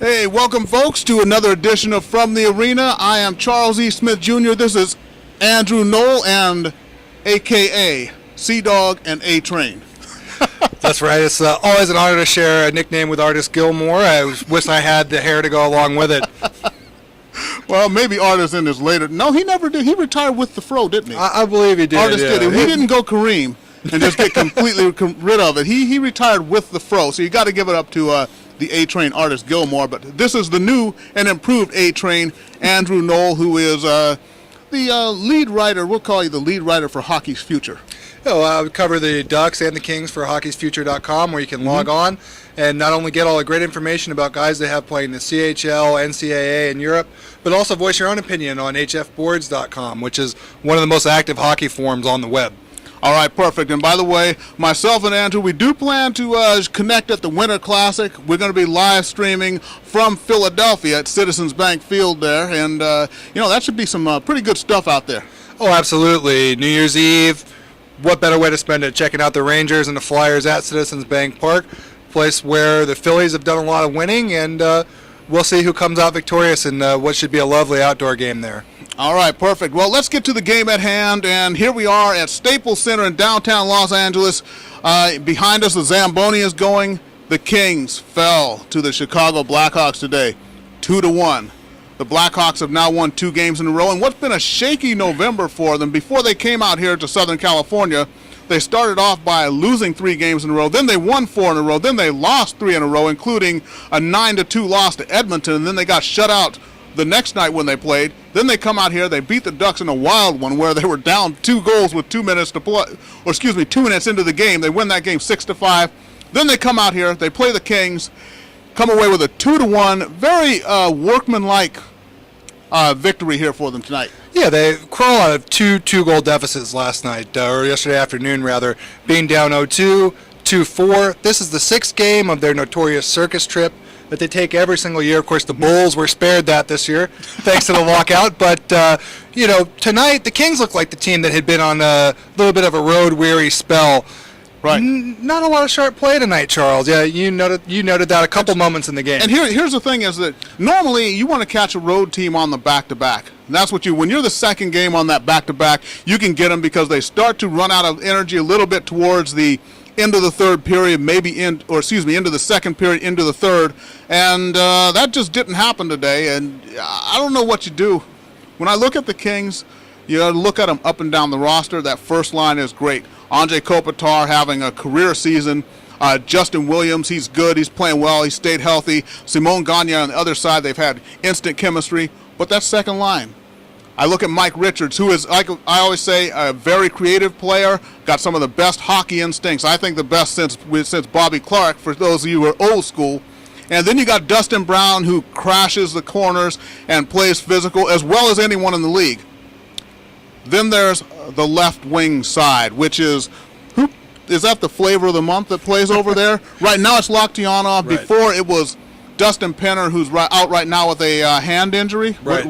Hey, welcome folks to another edition of From the Arena. I am Charles E. Smith Jr. This is Andrew Knoll and AKA Sea-Dog and A-Train. That's right. It's always an honor to share a nickname with Artis Gilmore. I wish I had the hair to go along with it. Well, maybe Artis in his later... No, he never did. He retired with the fro, didn't he? I believe he did. Artis yeah. did. He didn't go Kareem and just get completely rid of it. He retired with the fro, so you got to give it up to the A-Train Artis Gilmore. But this is the new and improved A-Train, Andrew Knoll, who is the lead writer. We'll call you the lead writer for Hockey's Future. We cover the Ducks and the Kings for hockeysfuture.com, where you can log on and not only get all the great information about guys they have playing the CHL, NCAA, and Europe, but also voice your own opinion on hfboards.com, which is one of the most active hockey forums on the web. All right, perfect. And by the way, myself and Andrew, we do plan to connect at the Winter Classic. We're going to be live streaming from Philadelphia at Citizens Bank Field there, and that should be some pretty good stuff out there. Oh, absolutely. New Year's Eve. What better way to spend it checking out the Rangers and the Flyers at Citizens Bank Park, place where the Phillies have done a lot of winning, and we'll see who comes out victorious in what should be a lovely outdoor game there. All right, perfect. Well, let's get to the game at hand, and here we are at Staples Center in downtown Los Angeles. Behind us, the Zamboni is going. The Kings fell to the Chicago Blackhawks today, 2-1. The Blackhawks have now won 2 games in a row, and what's been a shaky November for them, before they came out here to Southern California, they started off by losing 3 games in a row, then they won 4 in a row, then they lost 3 in a row, including a 9-2 loss to Edmonton, and then they got shut out the next night when they played. Then they come out here, they beat the Ducks in a wild one where they were down 2 goals with 2 minutes to play, 2 minutes into the game. They win that game 6-5. Then they come out here, they play the Kings, come away with a 2-1, very workmanlike victory here for them tonight. Yeah, they crawl out of 2 2-goal deficits last night, or yesterday afternoon rather, being down 0-2, 2-4. This is the 6th game of their notorious circus trip that they take every single year. Of course, the Bulls were spared that this year, thanks to the lockout. But, tonight the Kings look like the team that had been on a little bit of a road-weary spell. Right. Not a lot of sharp play tonight, Charles. Yeah, you noted that a couple moments in the game. And here's the thing is that normally you want to catch a road team on the back-to-back. And that's what when you're the second game on that back-to-back, you can get them because they start to run out of energy a little bit towards the end of the third period, into the second period, into the third. And that just didn't happen today. And I don't know what you do. When I look at the Kings, you look at them up and down the roster. That first line is great. Anze Kopitar having a career season. Justin Williams, he's good. He's playing well. He stayed healthy. Simon Gagne on the other side, they've had instant chemistry. But that second line, I look at Mike Richards, who is, like I always say, a very creative player, got some of the best hockey instincts. I think the best since Bobby Clarke, for those of you who are old school. And then you got Dustin Brown, who crashes the corners and plays physical as well as anyone in the league. Then there's the left wing side, which is that the flavor of the month that plays over there? Right now it's Locktianov. Right. Before it was Dustin Penner, who's out right now with a hand injury. Right.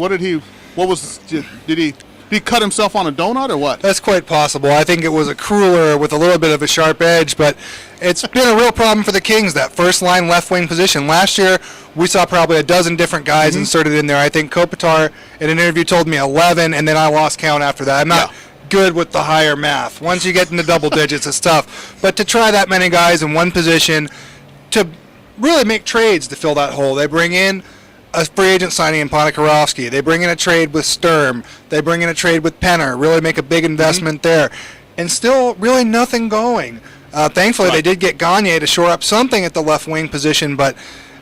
Did he cut himself on a donut or what? That's quite possible. I think it was a cruller with a little bit of a sharp edge, but it's been a real problem for the Kings, that first line left wing position. Last year, we saw probably a dozen different guys inserted in there. I think Kopitar in an interview told me 11, and then I lost count after that. I'm not good with the higher math. Once you get into double digits, it's tough. But to try that many guys in one position, to really make trades to fill that hole, they bring in a free agent signing in Ponikarovsky. They bring in a trade with Sturm. They bring in a trade with Penner. Really make a big investment there. And still really nothing going. Thankfully, they did get Gagne to shore up something at the left wing position, but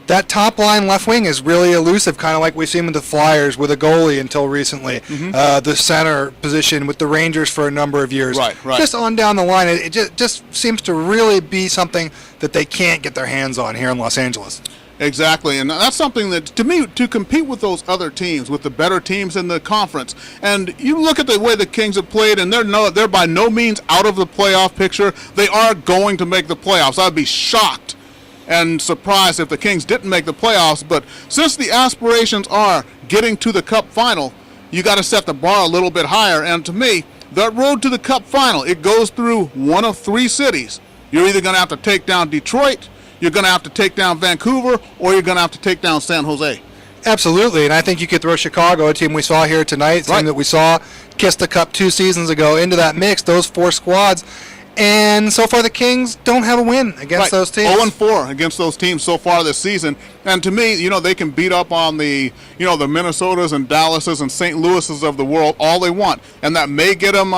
that top line left wing is really elusive, kind of like we've seen with the Flyers with a goalie until recently. The center position with the Rangers for a number of years. Right. Just on down the line, it just seems to really be something that they can't get their hands on here in Los Angeles. Exactly, and that's something that, to me, to compete with those other teams, with the better teams in the conference, and you look at the way the Kings have played, and they're by no means out of the playoff picture. They are going to make the playoffs. I'd be shocked and surprised if the Kings didn't make the playoffs, but since the aspirations are getting to the Cup final, you got to set the bar a little bit higher, and to me, that road to the Cup final, it goes through one of 3 cities. You're either going to have to take down Detroit, you're going to have to take down Vancouver or you're going to have to take down San Jose. Absolutely, and I think you could throw Chicago, a team we saw here tonight, Right. team that we saw kiss the cup 2 seasons ago, into that mix, those 4 squads. And so far the Kings don't have a win against those teams. 0-4 against those teams so far this season. And to me, they can beat up on the Minnesotas and Dallases and St. Louises of the world all they want. And that may get them,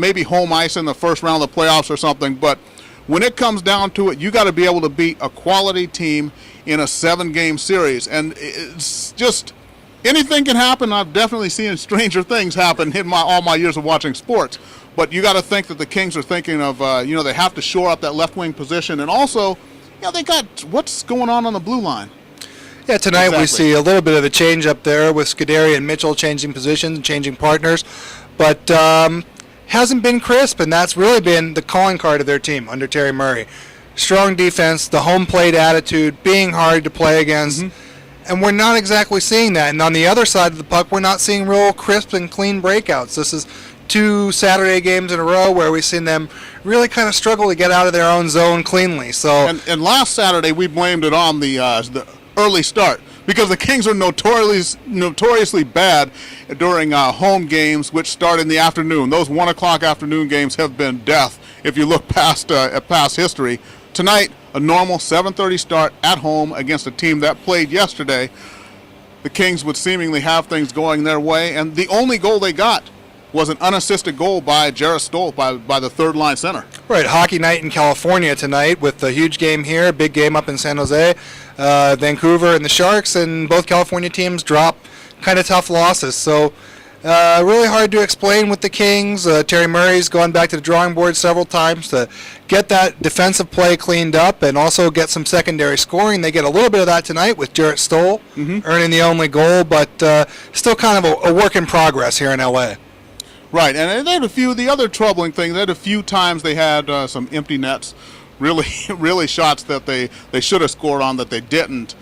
maybe home ice in the first round of the playoffs or something. But when it comes down to it, you got to be able to beat a quality team in a 7-game series. And it's just anything can happen. I've definitely seen stranger things happen in all my years of watching sports. But you got to think that the Kings are thinking of, they have to shore up that left wing position. And also, they got what's going on the blue line. Yeah, tonight we Exactly. see a little bit of a change up there with Scuderi and Mitchell changing positions and changing partners. But hasn't been crisp, and that's really been the calling card of their team under Terry Murray. Strong defense, the home plate attitude, being hard to play against. And we're not exactly seeing that. And on the other side of the puck, we're not seeing real crisp and clean breakouts. This is 2 Saturday games in a row where we've seen them really kind of struggle to get out of their own zone cleanly. So, And last Saturday we blamed it on the early start because the Kings are notoriously bad during home games, which start in the afternoon. Those 1 o'clock afternoon games have been death if you look past history. Tonight, a normal 7:30 start at home against a team that played yesterday. The Kings would seemingly have things going their way, and the only goal they got was an unassisted goal by Jarrett Stoll by the third-line center. right, hockey night in California tonight with a huge game here, big game up in San Jose, Vancouver and the Sharks, and both California teams drop kind of tough losses. So really hard to explain with the Kings. Terry Murray's gone back to the drawing board several times to get that defensive play cleaned up and also get some secondary scoring. They get a little bit of that tonight with Jarrett Stoll earning the only goal, but still kind of a work in progress here in L.A. Right, and they had the other troubling thing, they had a few times they had some empty nets, really shots that they should have scored on that they didn't.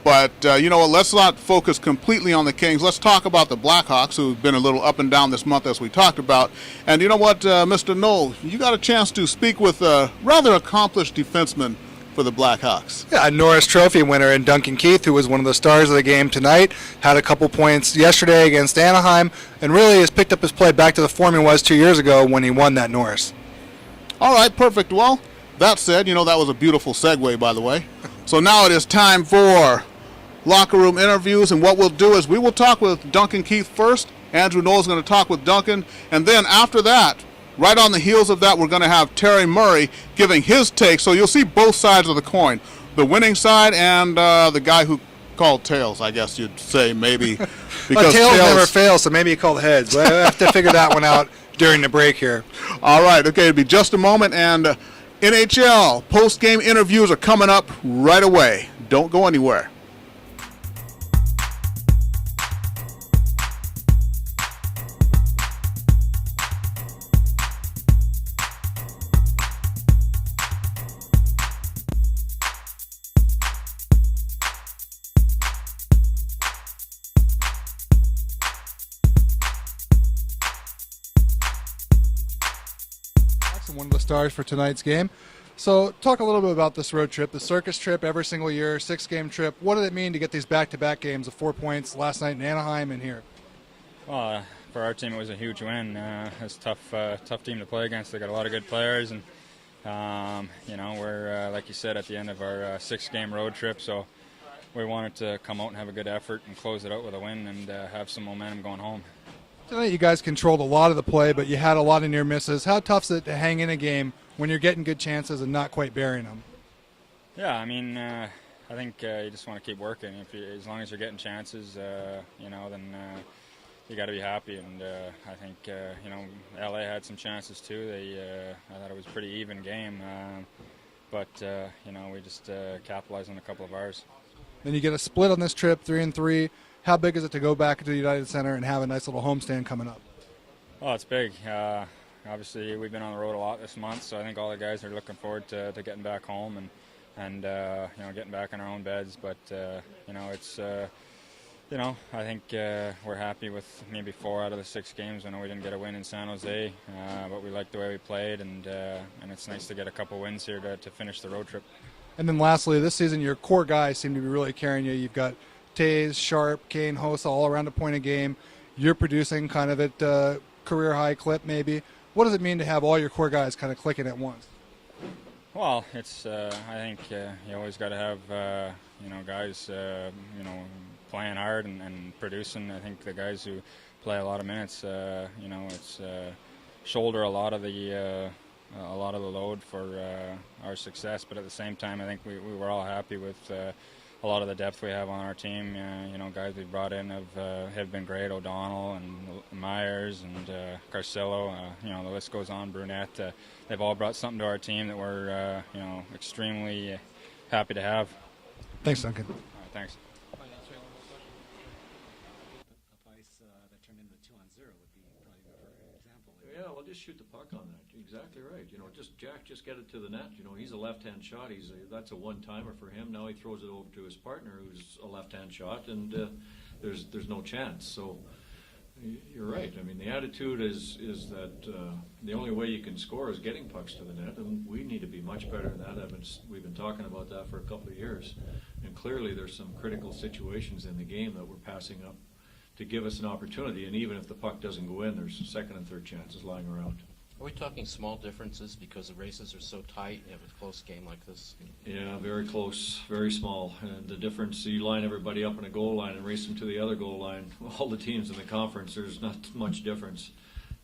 But, what, let's not focus completely on the Kings. Let's talk about the Blackhawks, who've been a little up and down this month, as we talked about. And you know what, Mr. Knoll, you got a chance to speak with a rather accomplished defenseman for the Blackhawks. Yeah, a Norris Trophy winner in Duncan Keith, who was one of the stars of the game tonight, had a couple points yesterday against Anaheim, and really has picked up his play back to the form he was 2 years ago when he won that Norris. All right, perfect. Well, that said, that was a beautiful segue, by the way. So now it is time for locker room interviews, and what we'll do is we will talk with Duncan Keith first. Andrew Knoll is going to talk with Duncan, and then after that, right on the heels of that, we're going to have Terry Murray giving his take. So you'll see both sides of the coin, the winning side and the guy who called tails, I guess you'd say, maybe. Because tails never fail, so maybe he called heads. We'll have to figure that one out during the break here. All right, okay, it'll be just a moment, and NHL post-game interviews are coming up right away. Don't go anywhere. One of the stars for tonight's game. So talk a little bit about this road trip, the circus trip every single year, 6-game trip. What did it mean to get these back-to-back games of 4 points last night in Anaheim and here? Well, for our team, it was a huge win. It's a tough team to play against. They got a lot of good players, and we're like you said at the end of our 6-game road trip, so we wanted to come out and have a good effort and close it out with a win and have some momentum going home. Tonight you guys controlled a lot of the play, but you had a lot of near misses. How tough is it to hang in a game when you're getting good chances and not quite burying them? Yeah, I mean, I think you just want to keep working. As long as you're getting chances, then you got to be happy. And I think LA had some chances too. I thought it was a pretty even game, but we just capitalized on a couple of ours. Then you get a split on this trip, 3-3. How big is it to go back to the United Center and have a nice little homestand coming up? Oh, it's big. Obviously, we've been on the road a lot this month, so I think all the guys are looking forward to getting back home and getting back in our own beds. But it's I think we're happy with maybe 4 out of the 6 games. I know we didn't get a win in San Jose, but we liked the way we played, and it's nice to get a couple wins here to finish the road trip. And then lastly, this season your core guys seem to be really carrying you. You've got Tays, Sharp, Kane, Hossa all around a point a game. You're producing kind of at career high clip maybe. What does it mean to have all your core guys kind of clicking at once? Well, it's I think you always got to have guys playing hard and producing. I think the guys who play a lot of minutes, it's shoulder a lot of the load for our success. But at the same time, I think we were all happy with a lot of the depth we have on our team. Guys we brought in have been great. O'Donnell and Myers and Carcillo. The list goes on. Brunette. They've all brought something to our team that we're extremely happy to have. Thanks, Duncan. Thanks. That turned into 2-on-0 would be probably a perfect example. Yeah, well, just shoot the puck on that. Exactly right. Just get it to the net. He's a left-hand shot. That's a one-timer for him. Now he throws it over to his partner, who's a left-hand shot, and there's no chance. So you're right. I mean, the attitude is that the only way you can score is getting pucks to the net, and we need to be much better than that. We've been talking about that for a couple of years, and clearly there's some critical situations in the game that we're passing up to give us an opportunity. And even if the puck doesn't go in, there's second and third chances lying around. Are we talking small differences because the races are so tight? You have a close game like this. Yeah, very close, very small. And the difference, you line everybody up in a goal line and race them to the other goal line. All the teams in the conference, there's not much difference.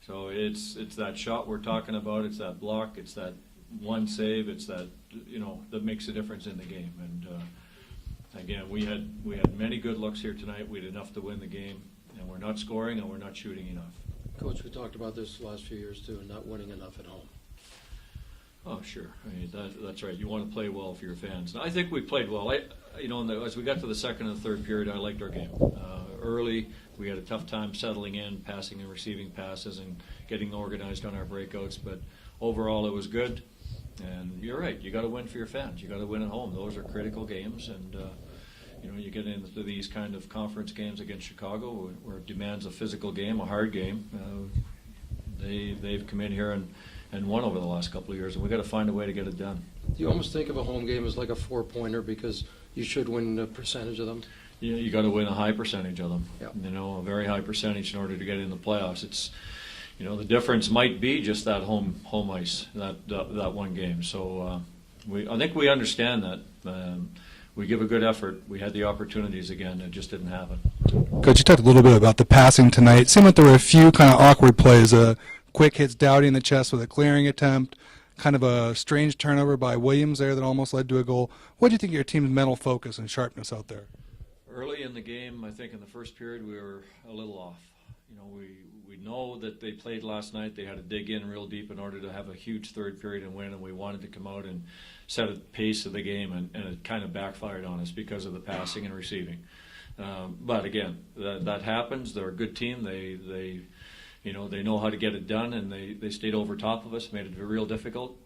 So it's that shot we're talking about. It's that block. It's that one save. It's that that makes a difference in the game. And again, we had many good looks here tonight. We had enough to win the game, and we're not scoring and we're not shooting enough. Coach, we talked about this the last few years too, and not winning enough at home. Oh, sure. I mean, that's right. You want to play well for your fans. And I think we played well. As we got to the second and third period, I liked our game. Early, we had a tough time settling in, passing and receiving passes, and getting organized on our breakouts. But overall, it was good. And you're right. You got to win for your fans. You got to win at home. Those are critical games. And you get into these kind of conference games against Chicago, where it demands a physical game, a hard game. They've come in here and won over the last couple of years, and we've got to find a way to get it done. Do you almost think of a home game as like a 4-pointer because you should win a percentage of them? You got to win a high percentage of them. Yep. A very high percentage in order to get in the playoffs. It's the difference might be just that home ice, that one game. So I think we understand that. We give a good effort. We had the opportunities again. It just didn't happen. Coach, you talked a little bit about the passing tonight. It seemed like there were a few kind of awkward plays. Quick hits Doughty in the chest with a clearing attempt, kind of a strange turnover by Williams there that almost led to a goal. What do you think of your team's mental focus and sharpness out there? Early in the game, I think in the first period, we were a little off. We know that they played last night. They had to dig in real deep in order to have a huge third period and win, and we wanted to come out and set a pace of the game, and it kind of backfired on us because of the passing and receiving. But again, that happens. They're a good team. They know how to get it done, and they stayed over top of us, made it real difficult.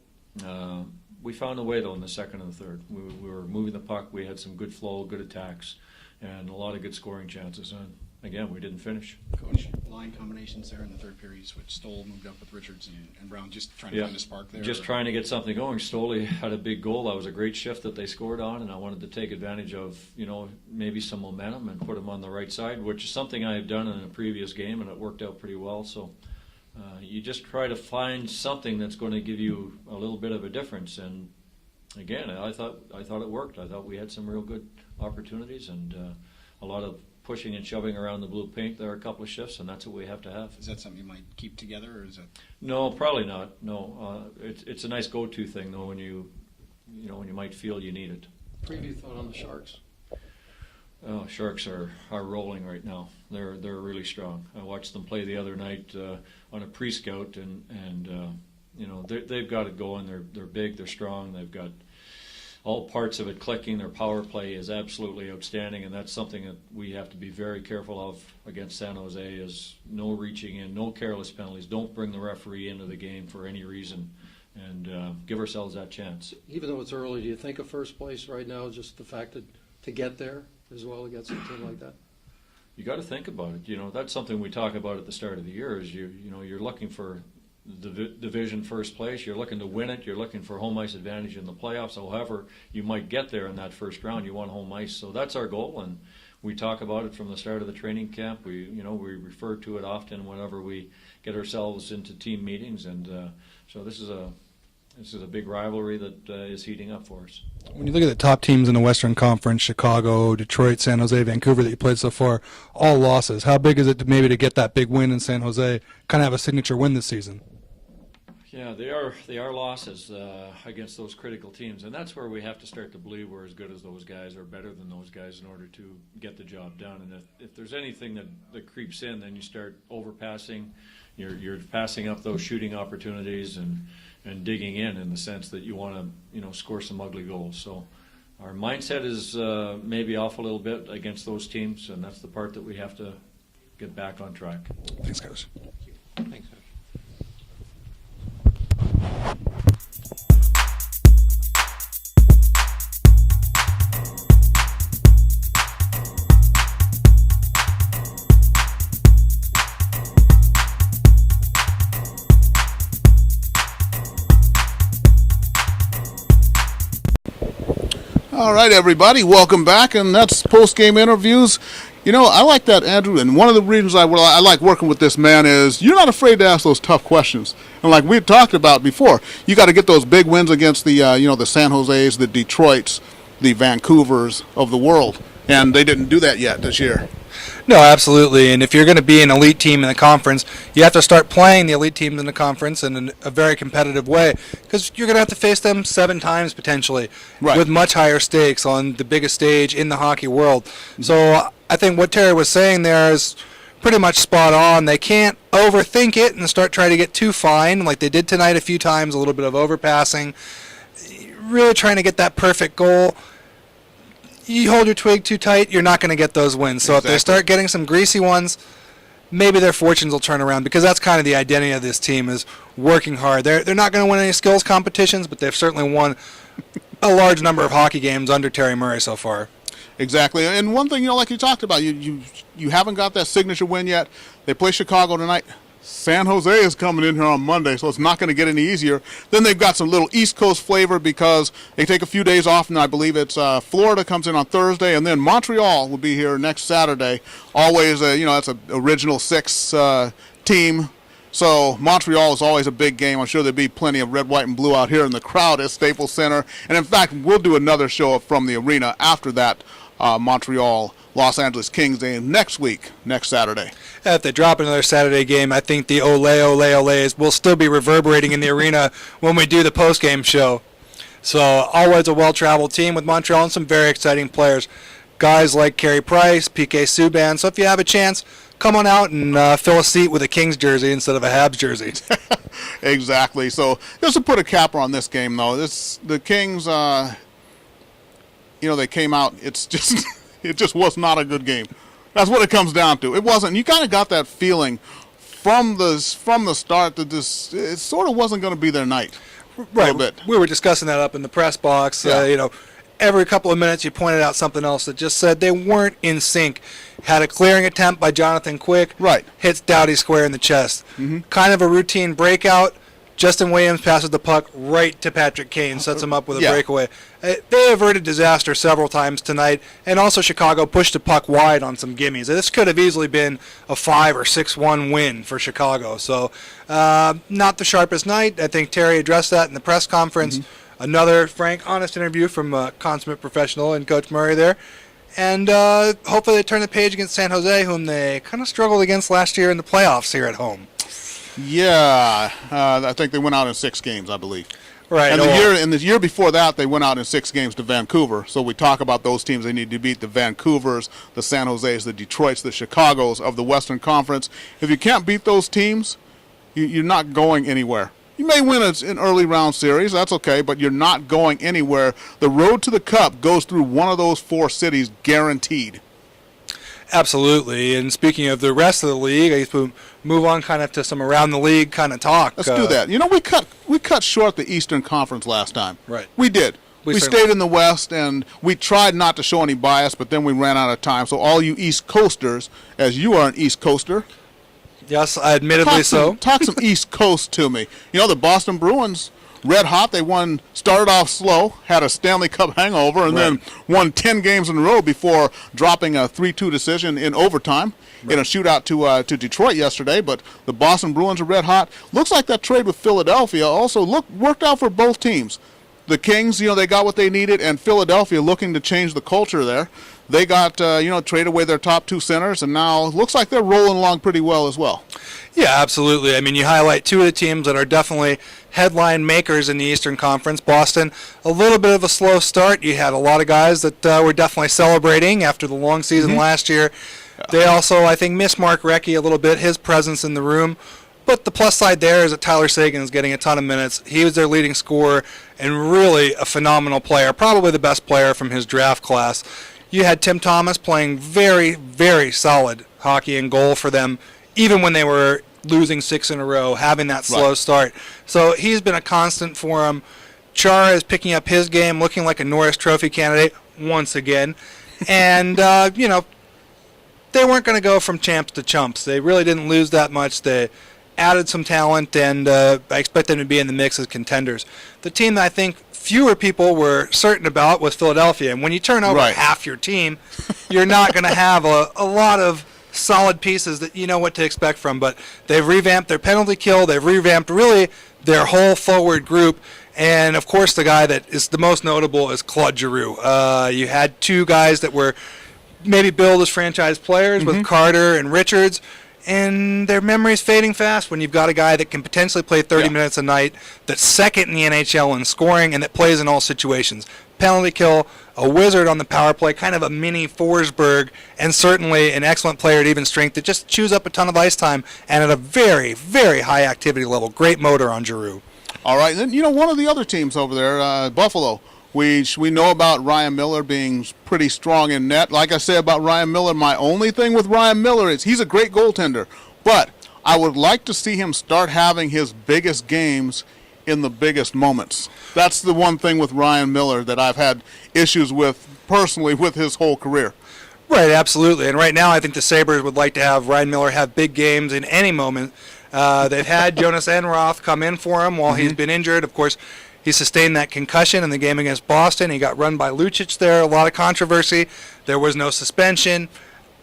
We found a way, though, in the second and the third. We were moving the puck. We had some good flow, good attacks, and a lot of good scoring chances. And again, we didn't finish. Coach, line combinations there in the third period. You switched. Stoll moved up with Richards and Brown, just trying to find a spark there. Just trying to get something going. Stolle had a big goal. That was a great shift that they scored on, and I wanted to take advantage of, maybe some momentum and put him on the right side, which is something I have done in a previous game, and it worked out pretty well. So you just try to find something that's going to give you a little bit of a difference. And again, I thought it worked. I thought we had some real good opportunities and a lot of pushing and shoving around the blue paint there a couple of shifts, and that's what we have to have. Is that something you might keep together, or is it? No, probably not. No, it's a nice go-to thing though when you might feel you need it. Preview thought on the Sharks. Oh, Sharks are rolling right now. They're really strong. I watched them play the other night on a pre-scout, and they've got it going. They're big. They're strong. They've got all parts of it clicking. Their power play is absolutely outstanding, and that's something that we have to be very careful of against San Jose. Is no reaching in, no careless penalties. Don't bring the referee into the game for any reason, and give ourselves that chance. Even though it's early, do you think of first place right now, just the fact that to get there as well against a team like that? You got to think about it. That's something we talk about at the start of the year. Is you're looking for division first place. You're looking to win it. You're looking for home ice advantage in the playoffs. However, you might get there in that first round. You want home ice, so that's our goal. And we talk about it from the start of the training camp. We refer to it often whenever we get ourselves into team meetings. And so this is a big rivalry that is heating up for us. When you look at the top teams in the Western Conference, Chicago, Detroit, San Jose, Vancouver, that you played so far, all losses. How big is it to get that big win in San Jose, kind of have a signature win this season? Yeah, they are losses against those critical teams, and that's where we have to start to believe we're as good as those guys or better than those guys in order to get the job done. And if there's anything that creeps in, then you start overpassing. You're passing up those shooting opportunities and digging in the sense that you want to score some ugly goals. So our mindset is maybe off a little bit against those teams, and that's the part that we have to get back on track. Thanks, Coach. Thanks, Coach. All right, everybody, welcome back, and that's post-game interviews. I like that, Andrew, and one of the reasons I like working with this man is you're not afraid to ask those tough questions. And like we talked about before, you got to get those big wins against the the San Jose's, the Detroits, the Vancouvers of the world, and they didn't do that yet this year. No, absolutely. And if you're going to be an elite team in the conference, you have to start playing the elite teams in the conference in a very competitive way, because you're going to have to face them 7 times potentially, Right. with much higher stakes on the biggest stage in the hockey world. So I think what Terry was saying there is pretty much spot on. They can't overthink it and start trying to get too fine like they did tonight a few times, a little bit of overpassing, really trying to get that perfect goal. You hold your twig too tight, you're not going to get those wins. So if they start getting some greasy ones, maybe their fortunes will turn around, because that's kind of the identity of this team, is working hard. They're not going to win any skills competitions, but they've certainly won a large number of hockey games under Terry Murray so far. Exactly, and one thing, like you talked about, you haven't got that signature win yet. They play Chicago tonight. San Jose is coming in here on Monday, so it's not going to get any easier. Then they've got some little East Coast flavor because they take a few days off, and I believe it's Florida comes in on Thursday, and then Montreal will be here next Saturday. Always, that's an original 6 team. So Montreal is always a big game. I'm sure there'll be plenty of red, white, and blue out here in the crowd at Staples Center. And in fact, we'll do another show from the arena after that Montreal Los Angeles Kings game next Saturday. If they drop another Saturday game, I think the ole, ole, ole's will still be reverberating in the arena when we do the post-game show. So always a well-traveled team with Montreal and some very exciting players. Guys like Carey Price, PK Subban. So if you have a chance, come on out and fill a seat with a Kings jersey instead of a Habs jersey. Exactly. So just to put a capper on this game, though, the Kings, they came out. It's just it just was not a good game. That's what it comes down to. It wasn't. You kind of got that feeling from the start that it sort of wasn't going to be their night. Right. A little bit. We were discussing that up in the press box. Yeah. Every couple of minutes you pointed out something else that just said they weren't in sync. Had a clearing attempt by Jonathan Quick. Right. Hits Doughty square in the chest. Mm-hmm. Kind of a routine breakout. Justin Williams passes the puck right to Patrick Kane, sets him up with a breakaway. They averted disaster several times tonight, and also Chicago pushed the puck wide on some gimmies. This could have easily been a 5 or 6-1 win for Chicago. So not the sharpest night. I think Terry addressed that in the press conference. Mm-hmm. Another frank, honest interview from a consummate professional and Coach Murray there. And hopefully they turn the page against San Jose, whom they kind of struggled against last year in the playoffs here at home. Yeah, I think they went out in 6 games, I believe. Right. And the year before that, they went out in 6 games to Vancouver. So we talk about those teams they need to beat: the Vancouvers, the San Jose's, the Detroits, the Chicagos of the Western Conference. If you can't beat those teams, you're not going anywhere. You may win an early round series, that's okay, but you're not going anywhere. The road to the Cup goes through one of those 4 cities, guaranteed. Absolutely. And speaking of the rest of the league, I guess we'll move on kind of to some around the league kind of talk. Let's do that. We cut short the Eastern Conference last time. Right. We did. We stayed in the West, and we tried not to show any bias, but then we ran out of time. So all you East Coasters, as you are an East Coaster. Yes, admittedly so. Talk some East Coast to me. You know, the Boston Bruins, red hot. They started off slow, had a Stanley Cup hangover, and then won 10 games in a row before dropping a 3-2 decision in overtime in a shootout to Detroit yesterday. But the Boston Bruins are red hot. Looks like that trade with Philadelphia also worked out for both teams. The Kings, they got what they needed, and Philadelphia looking to change the culture there. They got, trade away their top 2 centers, and now it looks like they're rolling along pretty well as well. Yeah, absolutely. I mean, you highlight 2 of the teams that are definitely headline makers in the Eastern Conference. Boston, a little bit of a slow start. You had a lot of guys that were definitely celebrating after the long season last year. They also, I think, missed Mark Recchi a little bit, his presence in the room. But the plus side there is that Tyler Seguin is getting a ton of minutes. He was their leading scorer and really a phenomenal player, probably the best player from his draft class. You had Tim Thomas playing very, very solid hockey and goal for them, even when they were losing 6 in a row, having that slow start. So he's been a constant for them. Chara is picking up his game, looking like a Norris Trophy candidate once again. And, they weren't going to go from champs to chumps. They really didn't lose that much. They added some talent, and I expect them to be in the mix as contenders. The team that I think fewer people were certain about was Philadelphia. And when you turn over half your team, you're not going to have a lot of solid pieces that you know what to expect from. But they've revamped their penalty kill. They've revamped really their whole forward group. And, of course, the guy that is the most notable is Claude Giroux. You had 2 guys that were maybe billed as franchise players with Carter and Richards. And their memory's fading fast when you've got a guy that can potentially play 30 minutes a night, that's second in the NHL in scoring, and that plays in all situations. Penalty kill, a wizard on the power play, kind of a mini Forsberg, and certainly an excellent player at even strength that just chews up a ton of ice time and at a very, very high activity level. Great motor on Giroux. All right. Then, one of the other teams over there, Buffalo, we know about Ryan Miller being pretty strong in net. Like I say about Ryan Miller, my only thing with Ryan Miller is he's a great goaltender, but I would like to see him start having his biggest games in the biggest moments. That's the one thing with Ryan Miller that I've had issues with personally with his whole career. Right, absolutely. And right now I think the Sabres would like to have Ryan Miller have big games in any moment. They've had Jonas Enroth come in for him while he's been injured. Of course, he sustained that concussion in the game against Boston. He got run by Lucic there, a lot of controversy. There was no suspension.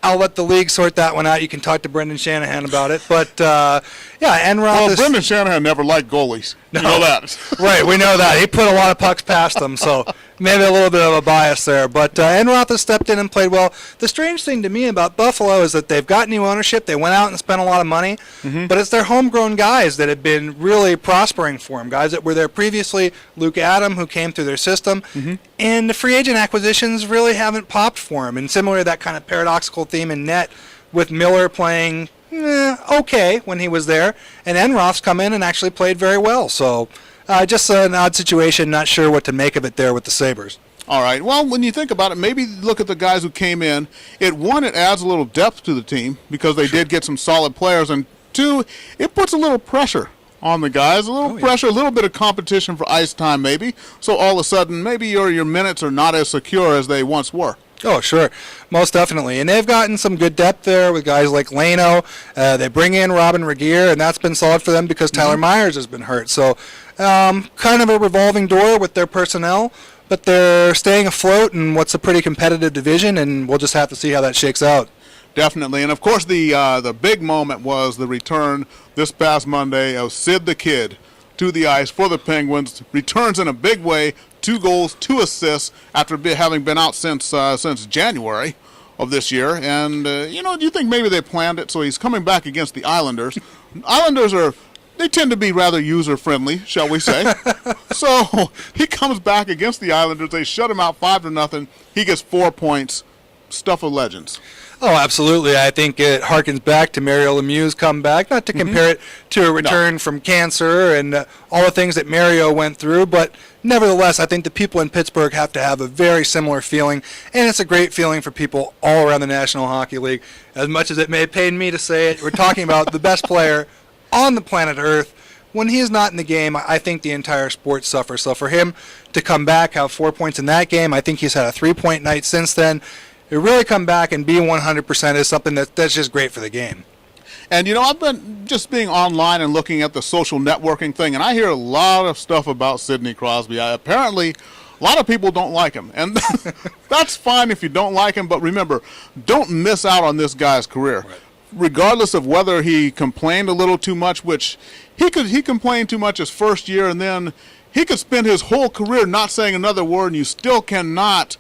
I'll let the league sort that one out. You can talk to Brendan Shanahan about it. But, Enroth Well, Brendan Shanahan never liked goalies. No. You know that. Right, we know that. He put a lot of pucks past them, so maybe a little bit of a bias there. But Enroth has stepped in and played well. The strange thing to me about Buffalo is that they've got new ownership. They went out and spent a lot of money, but it's their homegrown guys that have been really prospering for them, guys that were there previously, Luke Adam, who came through their system, and the free agent acquisitions really haven't popped for him. And similar to that kind of paradoxical theme in net with Miller playing okay when he was there, and Enroth's come in and actually played very well. So just an odd situation, not sure what to make of it there with the Sabres. All right. Well, when you think about it, maybe look at the guys who came in. It adds a little depth to the team because they did get some solid players, and 2, it puts a little pressure on the guys, a little pressure, a little bit of competition for ice time maybe. So all of a sudden, maybe your minutes are not as secure as they once were. Oh, sure. Most definitely. And they've gotten some good depth there with guys like Leno. They bring in Robin Regeer, and that's been solid for them because Tyler Myers has been hurt. So kind of a revolving door with their personnel, but they're staying afloat in what's a pretty competitive division, and we'll just have to see how that shakes out. Definitely. And, of course, the big moment was the return this past Monday of Sid the Kid to the ice for the Penguins. Returns in a big way. 2 goals, 2 assists after having been out since January of this year. And, do you think maybe they planned it? So he's coming back against the Islanders. Islanders they tend to be rather user-friendly, shall we say. So he comes back against the Islanders. They shut him out 5-0. He gets 4 points. Stuff of legends. Oh, absolutely. I think it harkens back to Mario Lemieux's comeback, not to compare it to a return from cancer and all the things that Mario went through, but nevertheless, I think the people in Pittsburgh have to have a very similar feeling, and it's a great feeling for people all around the National Hockey League. As much as it may pain me to say it, we're talking about the best player on the planet Earth. When he's not in the game, I think the entire sport suffers. So for him to come back, have 4 points in that game, I think he's had a 3-point night since then. To really come back and be 100% is something that's just great for the game. And, I've been just being online and looking at the social networking thing, and I hear a lot of stuff about Sidney Crosby. Apparently, a lot of people don't like him. And that's fine if you don't like him, but remember, don't miss out on this guy's career. Right. Regardless of whether he complained a little too much, which he complained too much his first year, and then he could spend his whole career not saying another word, and you still cannot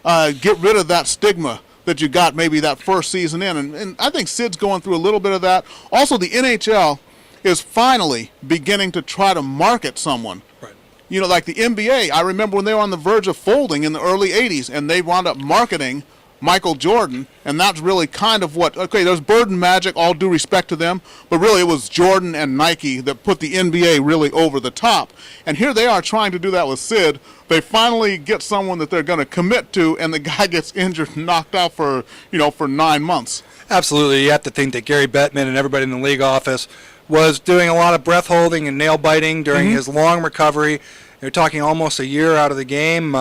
get rid of that stigma that you got maybe that first season in. And I think Sid's going through a little bit of that. Also, the NHL is finally beginning to try to market someone. Right. Like the NBA, I remember when they were on the verge of folding in the early 80s, and they wound up marketing Michael Jordan, and that's really kind of there's Bird and Magic, all due respect to them, but really it was Jordan and Nike that put the NBA really over the top. And here they are trying to do that with Sid. They finally get someone that they're going to commit to, and the guy gets injured and knocked out for 9 months. Absolutely. You have to think that Gary Bettman and everybody in the league office was doing a lot of breath holding and nail biting during his long recovery. You're talking almost a year out of the game.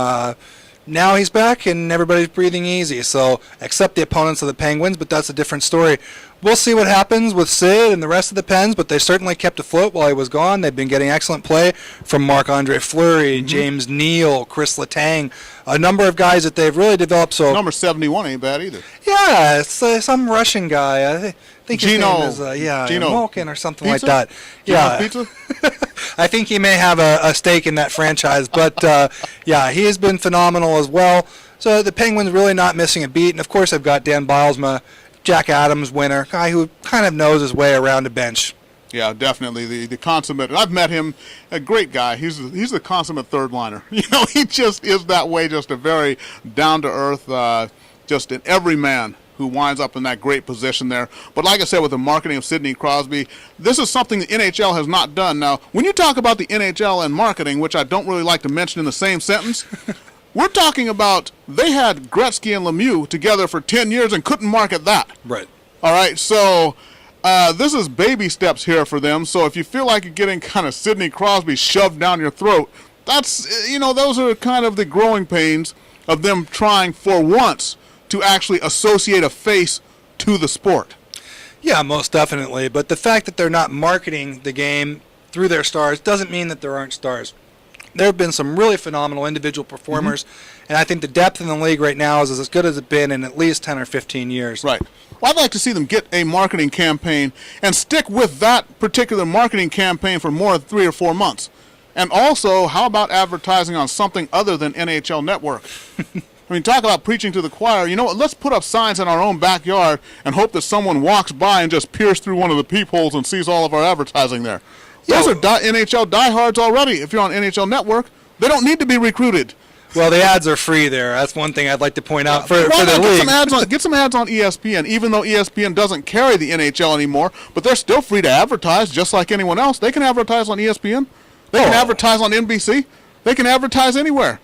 Now he's back and everybody's breathing easy. So, except the opponents of the Penguins, but that's a different story. We'll see what happens with Sid and the rest of the Pens, but they certainly kept afloat while he was gone. They've been getting excellent play from Marc-Andre Fleury, James Neal, Chris Letang, a number of guys that they've really developed. So number 71 ain't bad either. Yeah, it's some Russian guy. I think his Gino, name is Gino Malkin or something Pizza? like that. Yeah, Pizza? I think he may have a stake in that franchise, but yeah, he has been phenomenal as well. So the Penguins really not missing a beat, and of course they've got Dan Bylsma, Jack Adams winner, guy who kind of knows his way around a bench. Yeah, definitely the consummate. I've met him, a great guy. He's the consummate third liner. He just is that way, just a very down to earth, just an everyman who winds up in that great position there. But like I said, with the marketing of Sidney Crosby, this is something the NHL has not done. Now, when you talk about the NHL and marketing, which I don't really like to mention in the same sentence, we're talking about they had Gretzky and Lemieux together for 10 years and couldn't market that. Right. All right, so this is baby steps here for them. So if you feel like you're getting kind of Sidney Crosby shoved down your throat, that's, those are kind of the growing pains of them trying for once to actually associate a face to the sport. Yeah, most definitely. But the fact that they're not marketing the game through their stars doesn't mean that there aren't stars. There have been some really phenomenal individual performers, and I think the depth in the league right now is as good as it's been in at least 10 or 15 years. Right. Well, I'd like to see them get a marketing campaign and stick with that particular marketing campaign for more than 3 or 4 months. And also, how about advertising on something other than NHL Network? I mean, talk about preaching to the choir. You know what? Let's put up signs in our own backyard and hope that someone walks by and just peers through one of the peepholes and sees all of our advertising there. Those are NHL diehards already. If you're on NHL Network, they don't need to be recruited. Well, the ads are free there. That's one thing I'd like to point out for the league. Get some ads on ESPN, even though ESPN doesn't carry the NHL anymore, but they're still free to advertise just like anyone else. They can advertise on ESPN. They can advertise on NBC. They can advertise anywhere.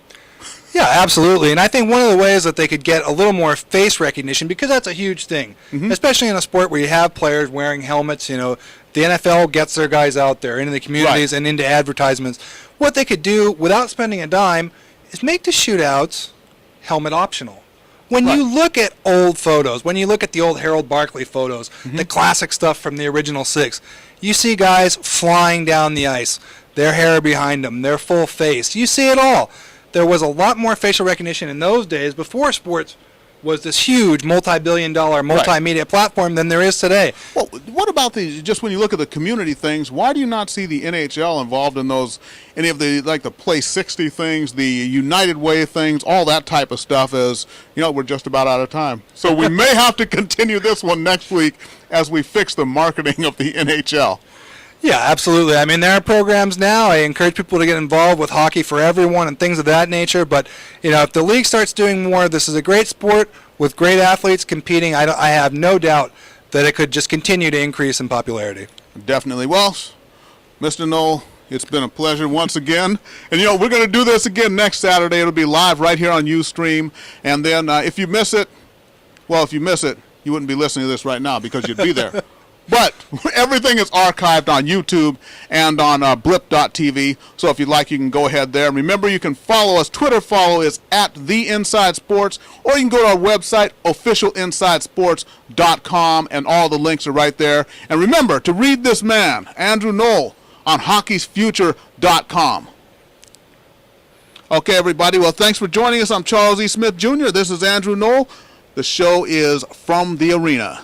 Yeah, absolutely. And I think one of the ways that they could get a little more face recognition, because that's a huge thing, especially in a sport where you have players wearing helmets, the NFL gets their guys out there into the communities and into advertisements. What they could do without spending a dime is make the shootouts helmet optional. When you look at old photos, when you look at the old Harold Barkley photos, the classic stuff from the original six, you see guys flying down the ice, their hair behind them, their full face. You see it all. There was a lot more facial recognition in those days before sports was this huge multi-billion-dollar multimedia platform than there is today. Well, what about just when you look at the community things, why do you not see the NHL involved in those, any of the, like the Play 60 things, the United Way things, all that type of stuff is, we're just about out of time. So we may have to continue this one next week as we fix the marketing of the NHL. Yeah, absolutely. I mean, there are programs now. I encourage people to get involved with Hockey for Everyone and things of that nature. But, if the league starts doing more, this is a great sport with great athletes competing. I have no doubt that it could just continue to increase in popularity. Definitely. Well, Mr. Knoll, it's been a pleasure once again. And, we're going to do this again next Saturday. It'll be live right here on Ustream. And then if you miss it, you wouldn't be listening to this right now because you'd be there. But everything is archived on YouTube and on blip.tv. So if you'd like, you can go ahead there. And remember, you can follow us. Twitter follow is @TheInsideSports, or you can go to our website, officialinsidesports.com, and all the links are right there. And remember to read this man, Andrew Knoll, on hockeysfuture.com. Okay, everybody. Well, thanks for joining us. I'm Charles E. Smith Jr. This is Andrew Knoll. The show is From the Arena.